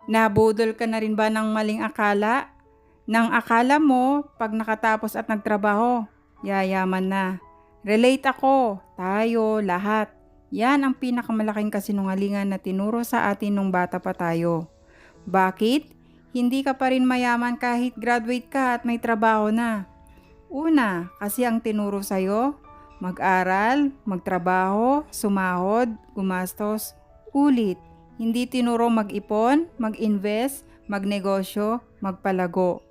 Nabudol ka na rin ba ng maling akala? Nang akala mo, pag nakatapos at nagtrabaho, yayaman na. Relate ako, tayo, lahat. Yan ang pinakamalaking kasinungalingan na tinuro sa atin nung bata pa tayo. Bakit? Hindi ka pa rin mayaman kahit graduate ka at may trabaho na. Una, kasi ang tinuro sa'yo, mag-aral, magtrabaho, sumahod, gumastos, ulit. Hindi tinuro mag-ipon, mag-invest, magnegosyo, magpalago.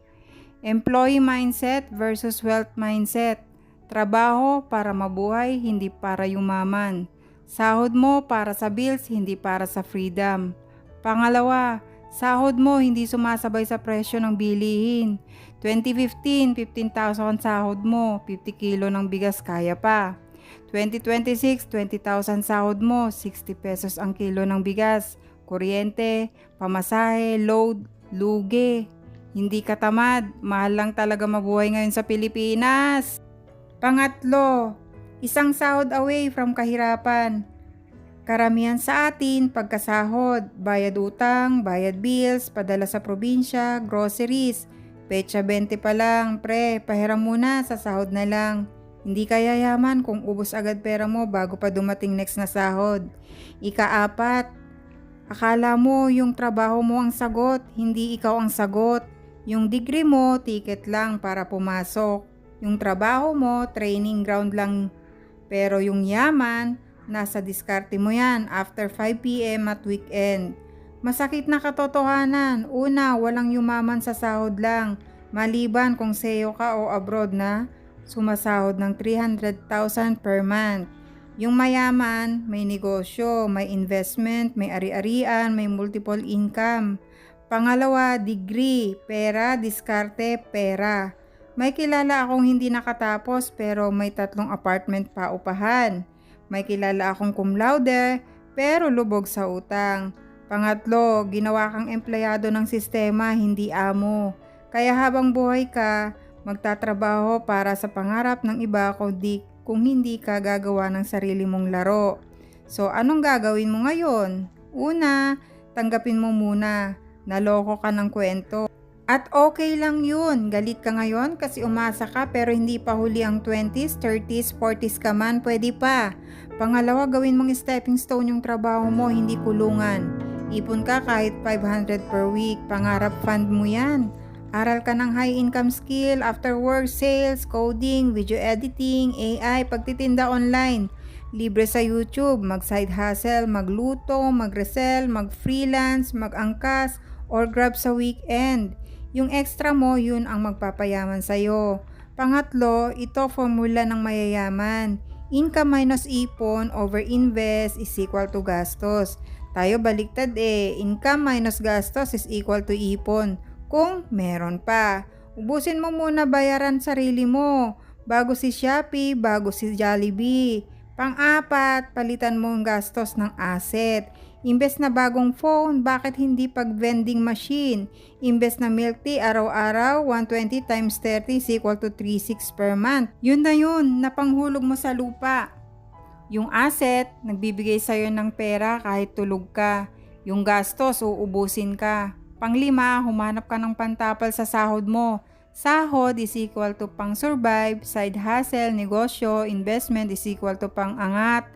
Employee mindset versus wealth mindset. Trabaho para mabuhay, hindi para yumaman. Sahod mo para sa bills, hindi para sa freedom. Pangalawa, sahod mo hindi sumasabay sa presyo ng bilihin. 2015, 15,000 sahod mo, 50 kilo ng bigas kaya pa. 2026, 20,000 sahod mo, 60 pesos ang kilo ng bigas. Kuryente, pamasahe, load, lugi. Hindi ka tamad, mahal lang talaga mabuhay ngayon sa Pilipinas. Pangatlo, isang sahod away from kahirapan. Karamihan sa atin, pagkasahod, bayad utang, bayad bills, padala sa probinsya, groceries. Petsa 20 pa lang, pre, pahiram muna, sa sahod na lang. Hindi ka yayaman kung ubos agad pera mo bago pa dumating next na sahod. Ika-apat, akala mo yung trabaho mo ang sagot, hindi ikaw ang sagot. Yung degree mo, ticket lang para pumasok. Yung trabaho mo, training ground lang. Pero yung yaman, nasa diskarte mo yan after 5 p.m. at weekend. Masakit na katotohanan. Una, walang yumaman sa sahod lang. Maliban kung SEO ka o abroad na, sumasahod ng 300,000 per month. Yung mayaman, may negosyo, may investment, may ari-arian, may multiple income. Pangalawa, degree, pera, diskarte, pera. May kilala akong hindi nakatapos pero may 3 apartment pa upahan. May kilala akong cum laude pero lubog sa utang. Pangatlo, ginawa kang empleyado ng sistema, hindi amo. Kaya habang buhay ka, magtatrabaho para sa pangarap ng iba kung hindi ka gagawa ng sarili mong laro. So anong gagawin mo ngayon? Una, tanggapin mo muna. Naloko ka ng kwento. At okay lang yun. Galit ka ngayon kasi umasa ka pero hindi pa huli ang 20s, 30s, 40s ka man, pwede pa. Pangalawa, gawin mong stepping stone yung trabaho mo, hindi kulungan. Ipon ka kahit 500 per week. Pangarap fund mo yan. Aral ka ng high income skill, after work, sales, coding, video editing, AI, pagtitinda online. Libre sa YouTube, mag-side hustle, magluto, mag-resell, mag-freelance, mag-angkas, or grab sa weekend. Yung extra mo, yun ang magpapayaman sa'yo. Pangatlo, ito formula ng mayayaman. Income minus ipon over invest is equal to gastos. Tayo baliktad income minus gastos is equal to ipon. Kung meron pa, ubusin mo muna bayaran sarili mo. Bago si Shopee, bago si Jollibee. Pang-apat, palitan mo ang gastos ng asset. Imbes na bagong phone, bakit hindi pag vending machine? Imbes na milk tea araw-araw, 120 times 30 is equal to 3,600 per month. Yun na yun, napanghulog mo sa lupa. Yung asset, nagbibigay sa'yo ng pera kahit tulog ka. Yung gastos, uubusin ka. Panglima, humanap ka ng pantapal sa sahod mo. Sahod is equal to pang survive, side hustle, negosyo, investment is equal to pang angat.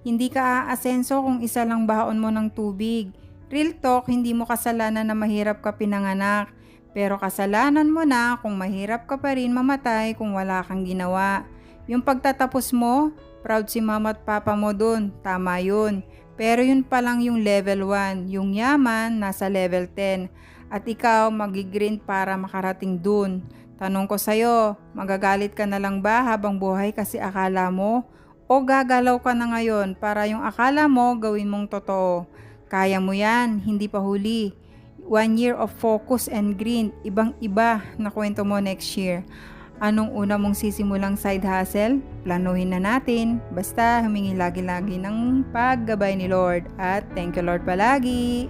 Hindi ka aasenso kung isa lang baon mo ng tubig. Real talk, hindi mo kasalanan na mahirap ka pinanganak. Pero kasalanan mo na kung mahirap ka pa rin mamatay kung wala kang ginawa. Yung pagtatapos mo, proud si mama at papa mo dun, tama yun. Pero yun pa lang yung level 1, yung yaman nasa level 10. At ikaw magigrind para makarating dun. Tanong ko sa'yo, magagalit ka na lang ba habang buhay kasi akala mo? O gagalaw ka na ngayon para yung akala mo gawin mong totoo? Kaya mo yan, hindi pa huli. 1 year of focus and grind, ibang-iba na kwento mo next year. Anong una mong sisimulang side hustle? Planuhin na natin. Basta humingi lagi-lagi ng paggabay ni Lord. At thank you Lord palagi.